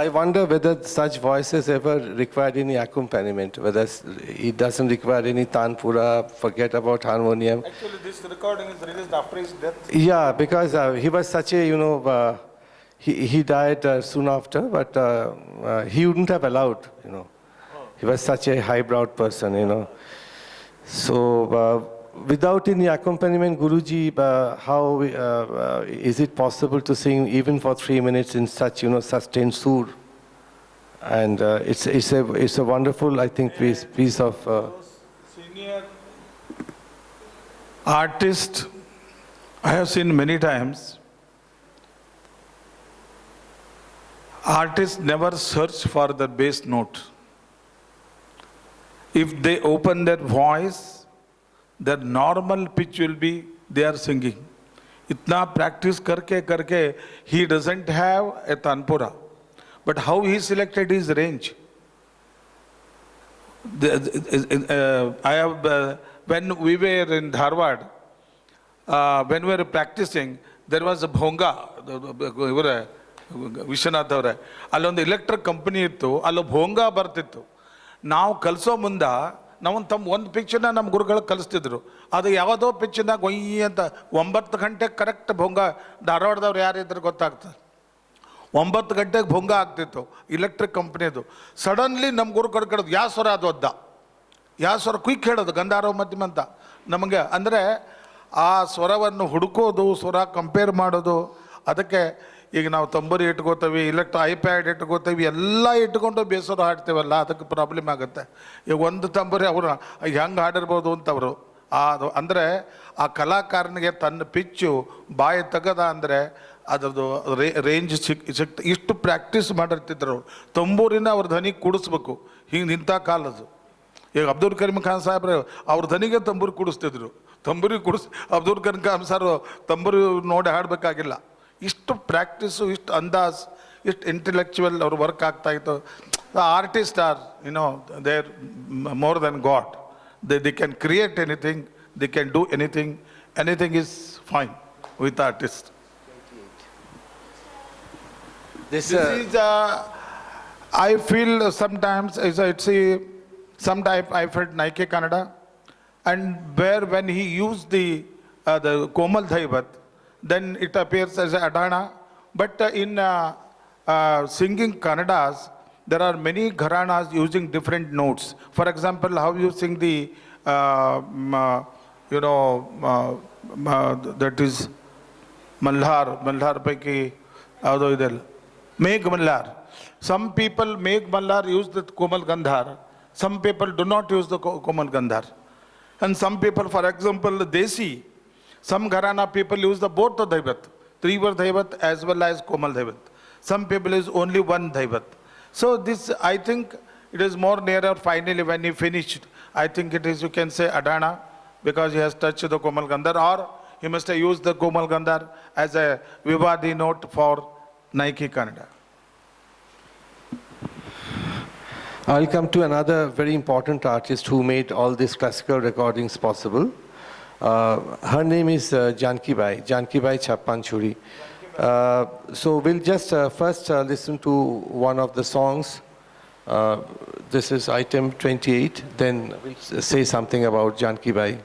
I wonder whether such voices ever required any accompaniment, whether it doesn't require any tanpura, forget about harmonium. Actually, this recording is released after his death. Yeah, because he was such a, he died soon after, but he wouldn't have allowed, He was such a highbrowed person, So, without any accompaniment, Guruji, how is it possible to sing even for 3 minutes in such, sustained sur? And it's a wonderful, I think, piece of. Senior artist, I have seen many times. Artists never search for the bass note. If they open their voice, their normal pitch will be they are singing. Itna practice karke, he doesn't have a tanpura. But how he selected his range? When we were in Dharwad, when we were practicing, there was a bhonga, Vishwanath avare. Allondu electric company ittu, allo bhonga bartittu. Now kalso munda, ನಾವು ಒಂದು ಪಿಚ್ಚನ್ನ ನಮ್ಮ ಗುರುಗಳು ಕಲಿಸ್ತಿದ್ರು. ಅದು ಯಾವುದೋ ಪಿಚ್ಚಿಂದ ಗೊಯ್ಯಿ ಅಂತ 9 ಗಂಟೆಗೆ correct ಭೊಂಗ, ಧಾರವಾಡದವ್ರು ಯಾರಿದ್ರು ಗೊತ್ತಾಗ್ತದೆ, 9 ಗಂಟೆಗೆ ಭೊಂಗ ಆಗ್ತಿತ್ತು ಇಲೆಕ್ಟ್ರಿಕ್ ಕಂಪ್ನಿದು. ಸಡನ್ಲಿ ನಮ್ಮ ಗುರು ಕಡ್ಕಡೋದು ಯಾವ ಸ್ವರ ಅದು ಒದ್ದ, ಯಾವ ಸ್ವರ ಕ್ವಿಕ್ ಹೇಳೋದು ಗಂಧಾರವ ಮಧ್ಯಮ ಅಂತ ನಮಗೆ. ಅಂದರೆ ಆ ಸ್ವರವನ್ನು ಹುಡುಕೋದು, ಸ್ವರ ಕಂಪೇರ್ ಮಾಡೋದು. ಅದಕ್ಕೆ ಈಗ ನಾವು ತಂಬೂರಿ ಇಟ್ಕೋತೀವಿ, ಐಪ್ಯಾಡ್ ಇಟ್ಕೋತೀವಿ, ಎಲ್ಲ ಇಟ್ಕೊಂಡು ಬೇಸರ ಹಾಡ್ತೇವಲ್ಲ, ಅದಕ್ಕೆ ಪ್ರಾಬ್ಲಮ್ ಆಗುತ್ತೆ. ಈಗ ಒಂದು ತಂಬೂರಿ ಅವರು ಹೆಂಗೆ ಹಾಡಿರ್ಬೋದು ಅಂತವರು ಅದು. ಅಂದರೆ ಆ ಕಲಾಕಾರನಿಗೆ ತನ್ನ ಪಿಚ್ಚು ಬಾಯಿ ತೆಗದ ಅಂದರೆ ಅದರದ್ದು ರೇಂಜ್ ಇಷ್ಟು ಪ್ರಾಕ್ಟೀಸ್ ಮಾಡಿರ್ತಿದ್ರು. ತಂಬೂರಿನ ಅವ್ರ ಧ್ವನಿ ಕೂಡಿಸ್ಬೇಕು, ಹಿಂಗೆ ನಿಂತ ಕಾಲದು. ಈಗ ಅಬ್ದುಲ್ ಕರೀಂ ಖಾನ್ ಸಾಹೇಬ್ರೆ ಅವ್ರ ಧ್ವನಿಗೆ ತಂಬೂರಿ ಕೂಡಿಸ್ತಿದ್ರು. ತಂಬೂರಿ ಅಬ್ದುಲ್ ಕರೀಂ ಖಾನ್ ಸಾರು ತಂಬೂರಿ ನೋಡಿ ಹಾಡಬೇಕಾಗಿಲ್ಲ. ಇಷ್ಟು ಪ್ರಾಕ್ಟೀಸು, ಇಷ್ಟು ಅಂದಾಜ್, ಇಷ್ಟು ಇಂಟೆಲೆಕ್ಚುವಲ್ ಅವ್ರ ವರ್ಕ್ ಆಗ್ತಾಯಿತ್ತು. The artist are they are more than God. They can create anything, they can do anything is fine with artist. This is I feel sometimes I felt Nike Kannada, and when he used the Komal Dhaivat, then it appears as Adhana. But in singing Kannadas, there are many gharanas using different notes. For example, how you sing the, that is Malhar Paiki, Megh Mallar. Some people, Megh Mallar, use the Komal Gandhar. Some people do not use the Komal Gandhar. And some people, for example, the Desi, some Gharana people use the both the Dhaivat, Trivar Dhaivat as well as Komal Dhaivat. Some people use only one Dhaivat. So this, I think, it is more nearer finally when he finished. I think it is, you can say, Adana, because he has touched the Komal Gandhar, or he must have used the Komal Gandhar as a Vivadi note for Nike Kannada. I'll come to another very important artist who made all these classical recordings possible. Her name is Janki Bai Chappan Churi. So we'll just first listen to one of the songs. This is item 28. Then we'll say something about Janki Bai.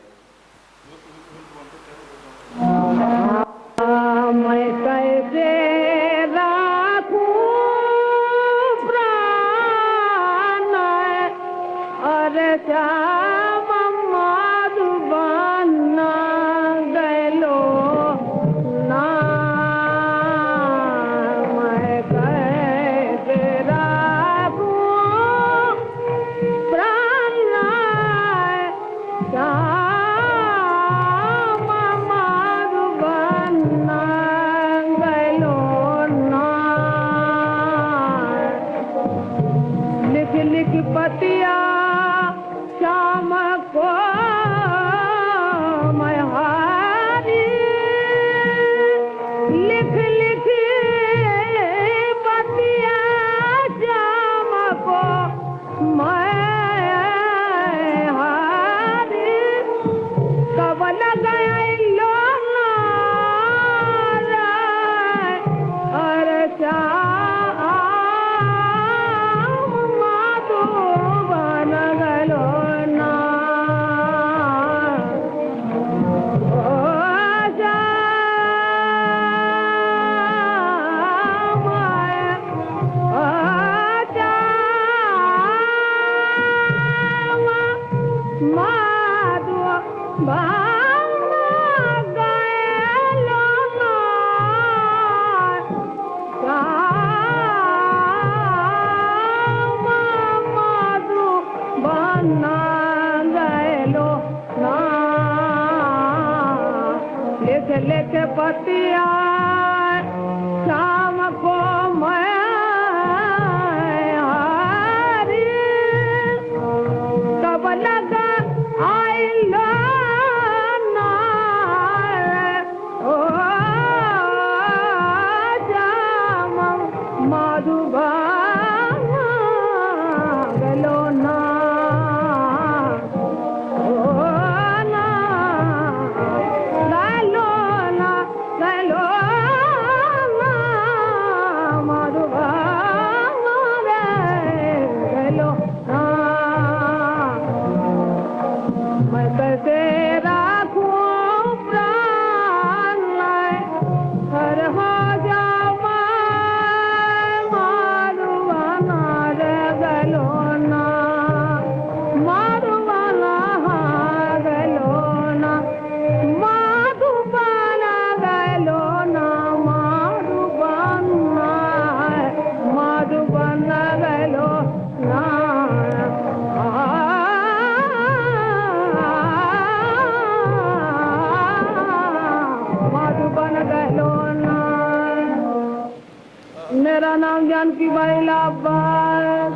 मेरा नाम Janki Bai Labhar.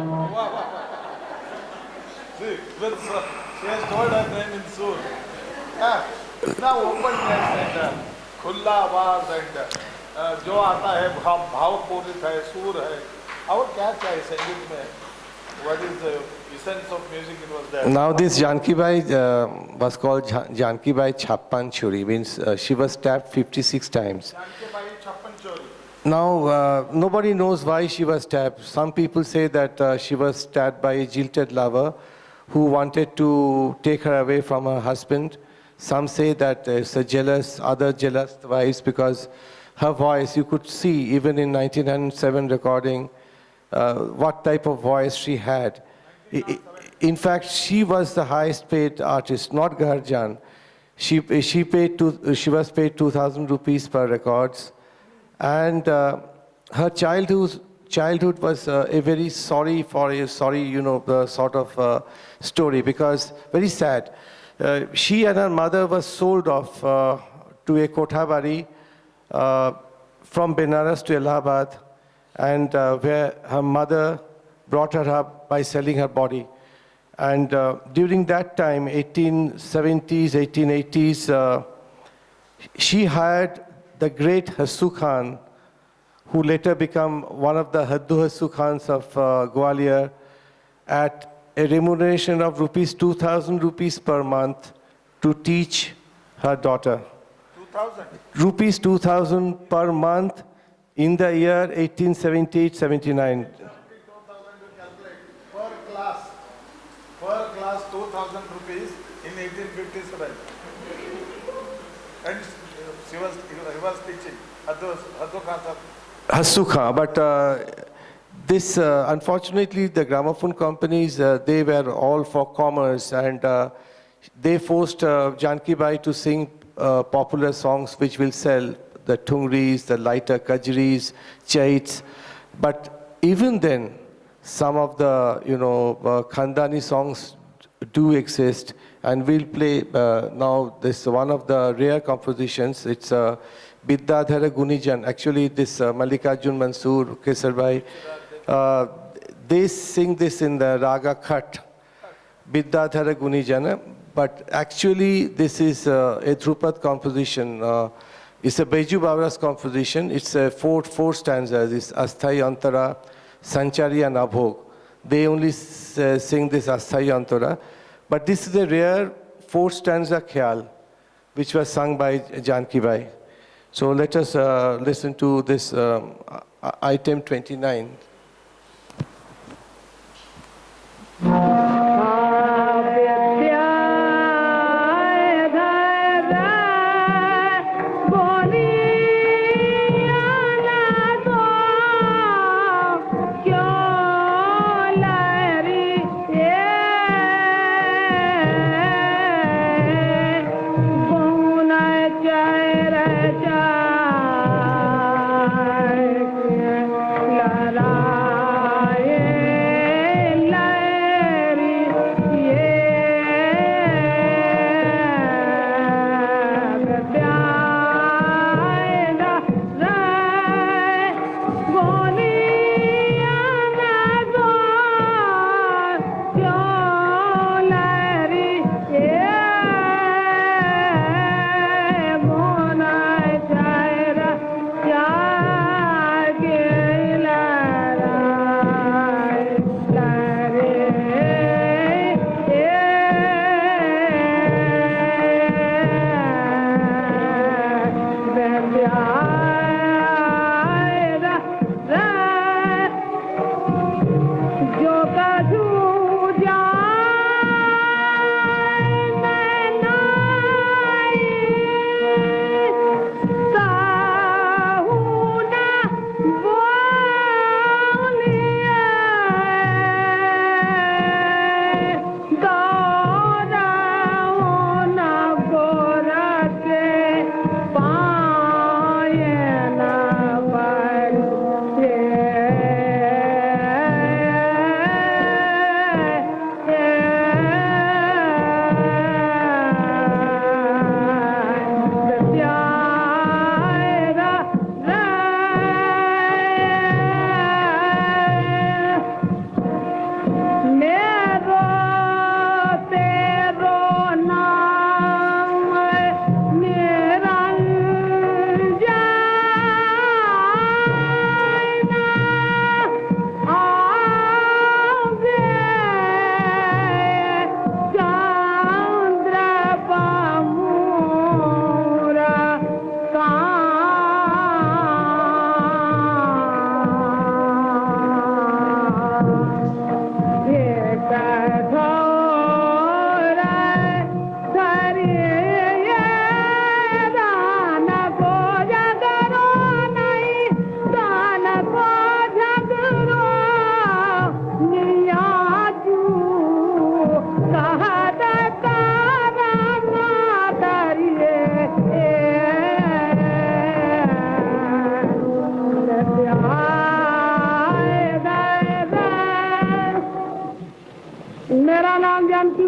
See, she has told her name in Sur. Now open dress and खुला आवाज and जो आता है भावपूरित है, सूर है. और क्या चाहिए संगीत में? What is the essence of music? It was there. Now this Janki Bai was called Janki Bai Chappan Churi, means she was stabbed 56 times. Janki Bai Chappan Churi. Now, nobody knows why she was stabbed. Some people say that she was stabbed by a jilted lover who wanted to take her away from her husband. Some say that it's a other jealous wives, because her voice, you could see even in 1907 recording, what type of voice she had. In fact, she was the highest paid artist, not Gharjan. She was paid 2,000 rupees per records. And her childhood childhood was a very sorry, sort of story, because very sad. She and her mother were sold off to a Kothabari from Benares to Allahabad, and where her mother brought her up by selling her body. And during that time, 1870s, 1880s, she hired the great Hassu Khan, who later became one of the Haddu Hassu Khans of Gwalior, at a remuneration of rupees 2,000 rupees per month to teach her daughter. 2000. Rupees 2,000 per month in the year 1878-79. Per class 2,000 rupees in 1857. And he was teaching Haddu Khan. Hassu Khan, but this, unfortunately, the gramophone companies, they were all for commerce, and they forced Janki Bai to sing popular songs which will sell, the tungris, the lighter kajris, chaits. But even then, some of the, Khandani songs do exist, and we'll play now this one of the rare compositions. It's Biddadhara Gunijan. Actually, this Mallikarjun Mansoor, Kesar Bhai, they sing this in the Raga Khat, Biddadhara Gunijana, but actually this is a Dhrupad composition. It's a Baiju Bavra's composition. It's four stanzas. It's Asthai Antara, Sanchari and Abhog. They only sing this Asthai Antara. But this is a rare 4-stanza khyal, which was sung by Janki Bai. So let us listen to this item 29. la la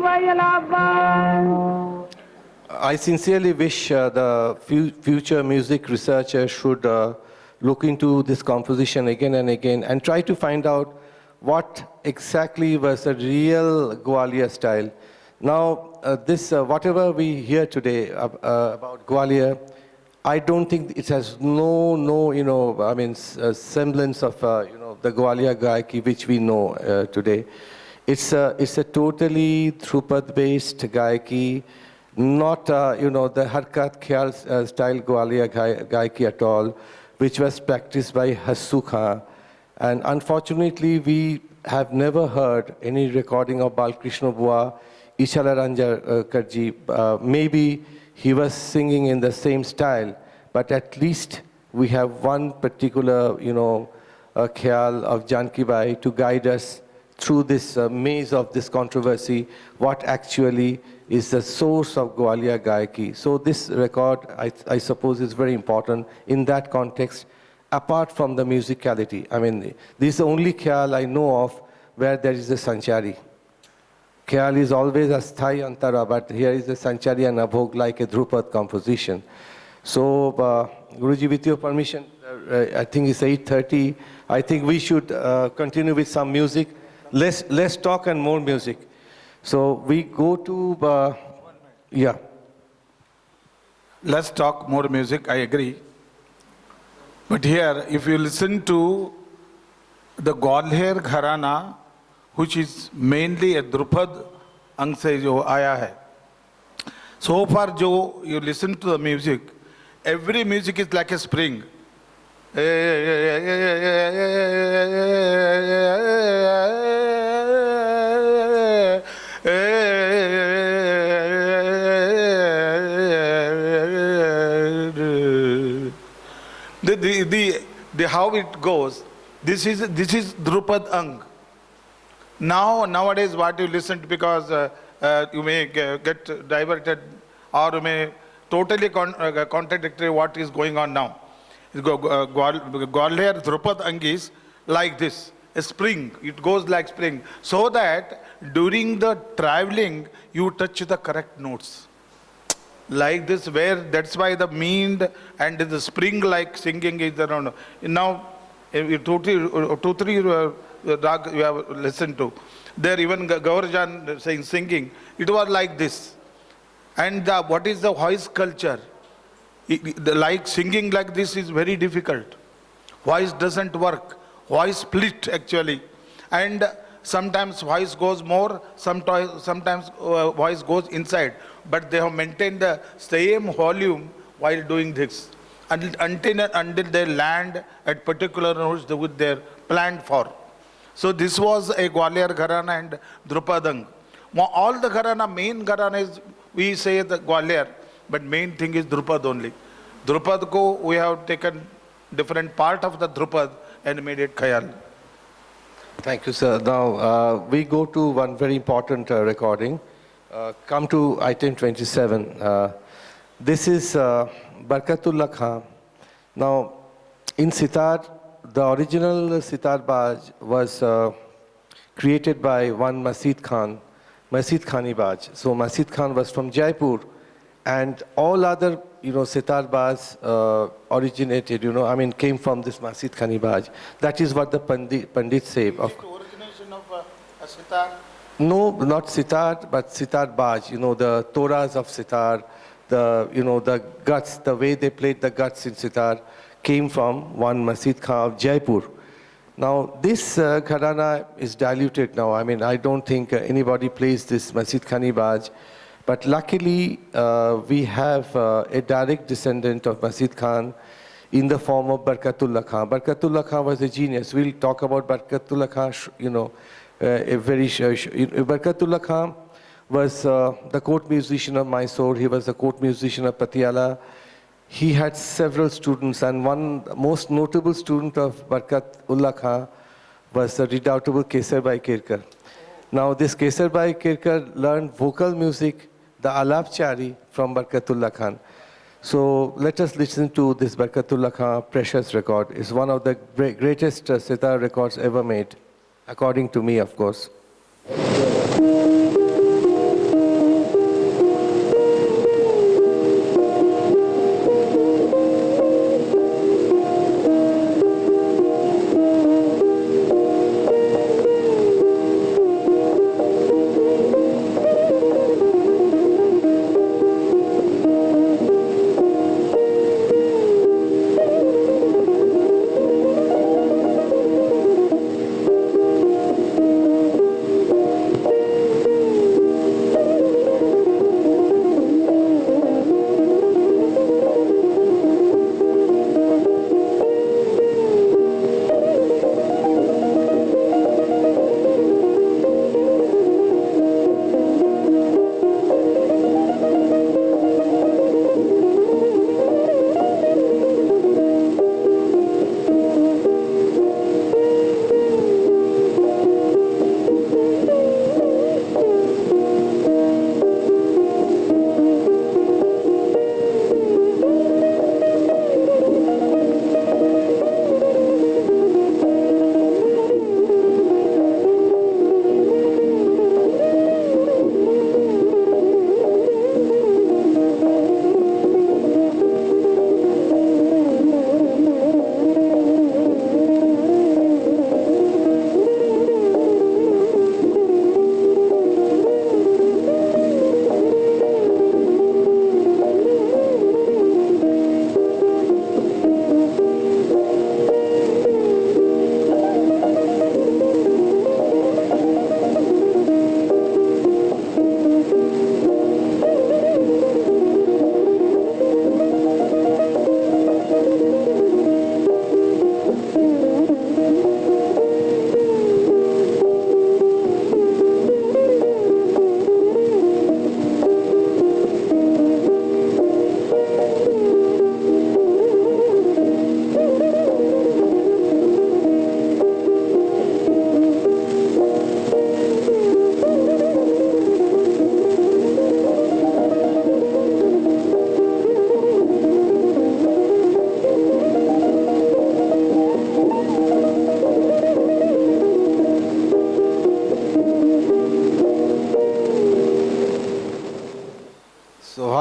भाई Allahabad. I sincerely wish the future music researchers should look into this composition again and again and try to find out what exactly was the real Gwalior style. Now, whatever we hear today about Gwalior, I don't think it has semblance of, the Gwalior Gaiki which we know today. It's a totally Dhrupad-based Gaiki, not, the Harkat Khyal style Gwalior Gaiki at all, which was practiced by Hassu Khan. And unfortunately, we have never heard any recording of Balkrishna Bua, Ishala Ranjarkarji. Maybe he was singing in the same style, but at least we have one particular, khyal of Janki Bai to guide us through this maze of this controversy, what actually is the source of Gwalior Gaiki. So this record, I suppose, is very important in that context, apart from the musicality. I mean, this is the only khyal I know of where there is a Sanchari. Khyal is always a sthai antara, but here is a Sanchari and Abhog like a Dhrupad composition. So, Guruji, with your permission, I think it's 8:30. I think we should continue with some music. Less talk and more music. So we go to, yeah. Let's talk more music, I agree. But here, if you listen to the Gwalior Gharana, which is mainly a Dhrupad ang se jo aaya hai. So far, jo you listen to the music, every music is like a spring. The how it goes, this is Dhrupad Ang. Nowadays what you listen to, because you may get diverted or you may totally contradictory what is going on now. Gwalior Dhrupad Ang is like this, a spring, it goes like spring, so that during the traveling you touch the correct notes. Like this, where that's why the mean and the spring like singing is around. Now, two, three rag you have listened to. There even Gaurajan singing, it was like this. And what is the voice culture? Like singing like this is very difficult. Voice doesn't work. Voice split actually. And sometimes voice goes more, sometimes voice goes inside. But they have maintained the same volume while doing this until they land at particular notes which they are planned for. So this was a Gwalior Gharana and Dhrupadang. All the Gharana, main Gharana is, we say the Gwalior, but main thing is Dhrupad only. Dhrupad ko we have taken different part of the Dhrupad and made it Khayal. Thank you, sir. Now we go to one very important recording. Come to item 27. This is Barkatullah Khan. Now, in sitar, the original sitar baj was created by one Masjid Khan, Masjid Khani Baj. So Masjid Khan was from Jaipur, and all other, sitar baj originated, came from this Masjid Khani Baj. That is what the Pandit say. Is it the origination of a sitar? No, not sitar, but sitar baj. The toras of sitar, the guts, the way they played the guts in sitar came from one Masjid Khan of Jaipur. Now, this gharana is diluted now. I don't think anybody plays this Masjid Khani Baj. But luckily, we have a direct descendant of Masjid Khan in the form of Barkatullah Khan. Barkatullah Khan was a genius. We'll talk about Barkatullah Khan, Barkatullah Khan was the court musician of Mysore. He was the court musician of Patiala. He had several students, and one most notable student of Barkatullah Khan was the redoubtable Kesar Bhai Kirkar. Now, this Kesar Bhai Kirkar learned vocal music, the Alapchari, from Barkatullah Khan. So let us listen to this Barkatullah Khan precious record. It's one of the greatest sitar records ever made, according to me, of course.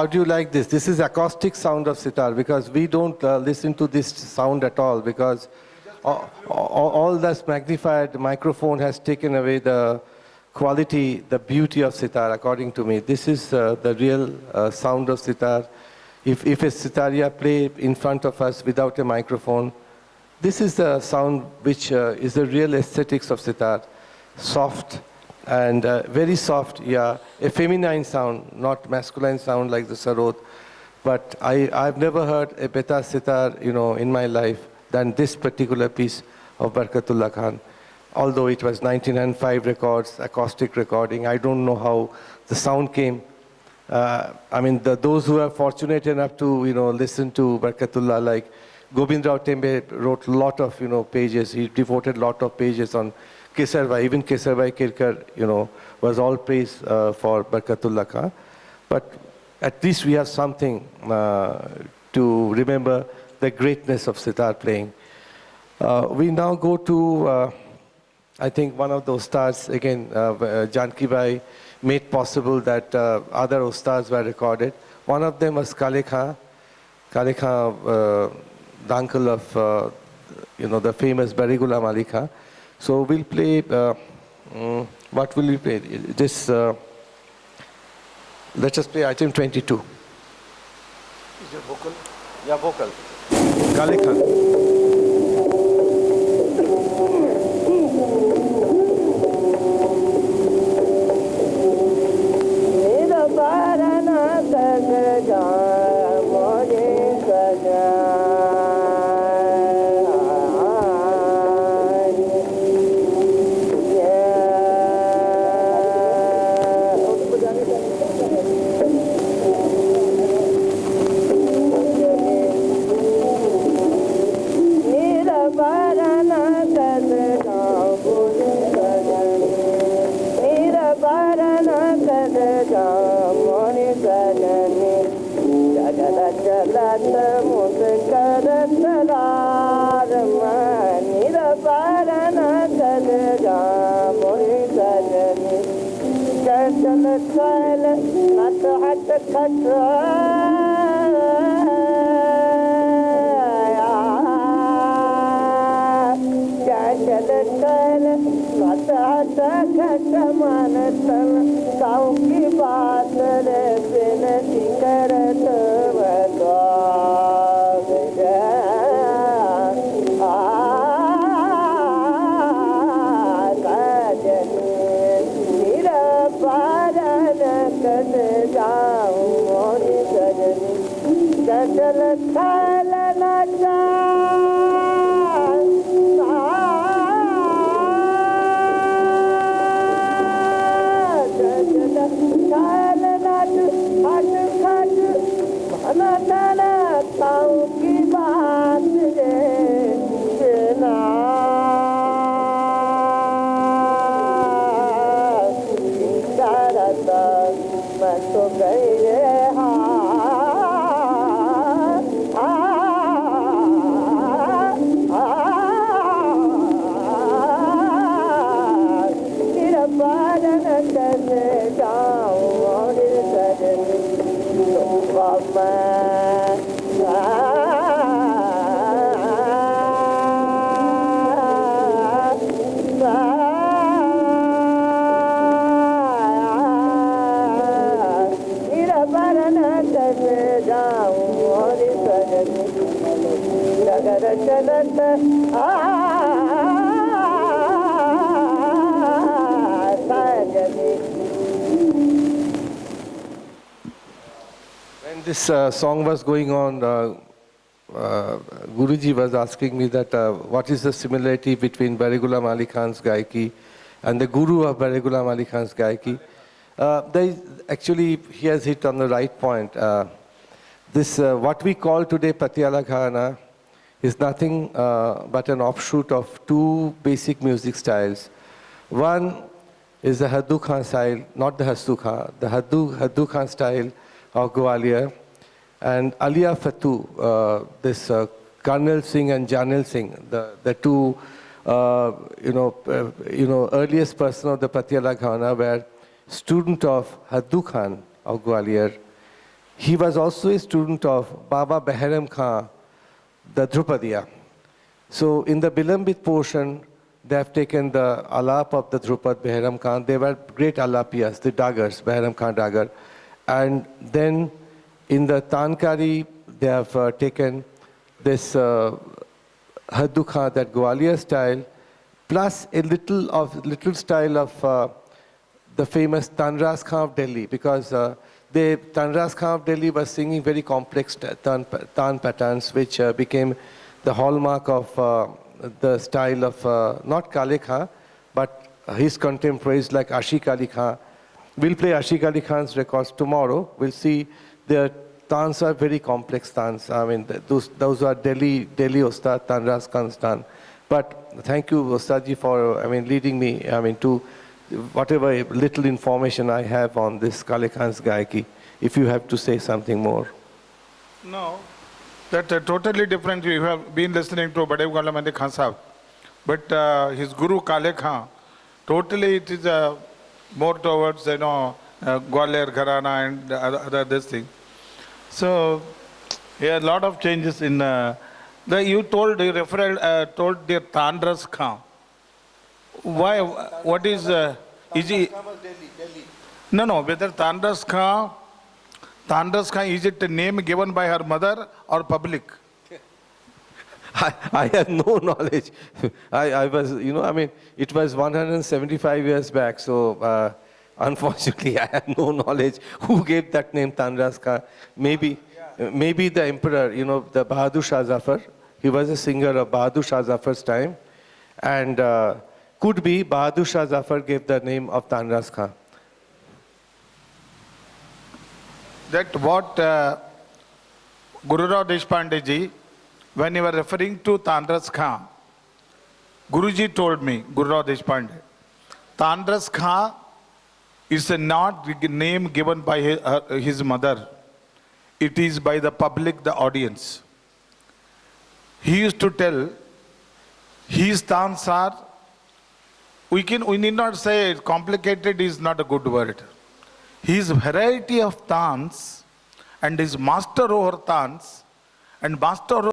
how do you like this? This is acoustic sound of sitar because we don't listen to this sound at all because all that's magnified microphone has taken away the quality, the beauty of sitar, according to me. This is the real sound of sitar. If a sitaria play in front of us without a microphone, this is the sound which is the real aesthetics of sitar. Soft and very soft, yeah. A feminine sound, not masculine sound like the sarod. But I've never heard a better sitar, in my life than this particular piece of Barkatullah Khan. Although it was 1905 records, acoustic recording, I don't know how the sound came. Those who are fortunate enough to, listen to Barkatullah, like Gobind Rao Tembe wrote a lot of, pages. He devoted a lot of pages on Kesarbai. Even Kesarbai Kirkar, was all praise for Barkatullah Khan. But at least we have something to remember the greatness of sitar playing. We now go to, I think, one of those stars, again, Janki Bai made possible that other ustads were recorded. One of them was Kale Khan. Kale Khan, the uncle of, the famous Bari Ghulam Ali Khan. So we'll play, what will we play? This, let us play item 22. Is it vocal? Yeah, vocal. Kale Khan. When this song was going on, Guruji was asking me that what is the similarity between Bari Ghulam Ali Khan's Gaiki and the guru of Bari Ghulam Ali Khan's Gaiki. Actually, he has hit on the right point. This, what we call today Patiala Ghana is nothing but an offshoot of two basic music styles. One is the Haddu Khan style, not the Hastu Khan, the Haddu Khan style of Gwalior, and Alia Fatu, this Karnal Singh and Janil Singh, the two, earliest person of the Patiala Ghana were student of Haddu Khan of Gwalior, he was also a student of Baba Behram Khan, the Drupadiya. So in the Bilambit portion, they have taken the alap of the Drupad Behram Khan. They were great alapiyas, the daggers, Behram Khan dagger. And then in the Tankari, they have taken this Haddu Khan, that Gwalior style, plus a little style of the famous Tanraz Khan of Delhi, because the Tanraz Khan of Delhi was singing very complex tan patterns, which became the hallmark of the style of not Kale Khan, but his contemporaries like Ashik Ali Khan. We'll play Ashik Ali Khan's records tomorrow. We'll see their tans are very complex tans. I mean, those are Delhi Ustad, Tanraz Khan's tan. But thank you, Ustadji, for leading me to whatever little information I have on this Kale Khan's Gaiki. If you have to say something more. No, that's totally different. You have been listening to Bade Ghulam Ali Khan Sahib. But his guru Kale Khan, totally it is more towards, Gwalior Gharana and other this thing. So, yeah, a lot of changes in you told the Tanraz Khan. Why? What is he? No. Whether Tanraz Khan, is it a name given by her mother or public? I have no knowledge. I was, it was 175 years back, so unfortunately I have no knowledge who gave that name Tanraz Khan. Maybe the emperor, the Bahadur Shah Zafar. He was a singer of Bahadur Shah Zafar's time, and could be Bahadur Shah Zafar gave the name of Tanraz Khan. That what Guru Rao Deshpande ji, when you were referring to Tanraz Khan, Guruji told me, Guru Rao Deshpande, Tanraz Khan is not a name given by his mother. It is by the public, the audience. He used to tell, his tans are, we need not say complicated is not a good word. His variety of tans and his master over tans and master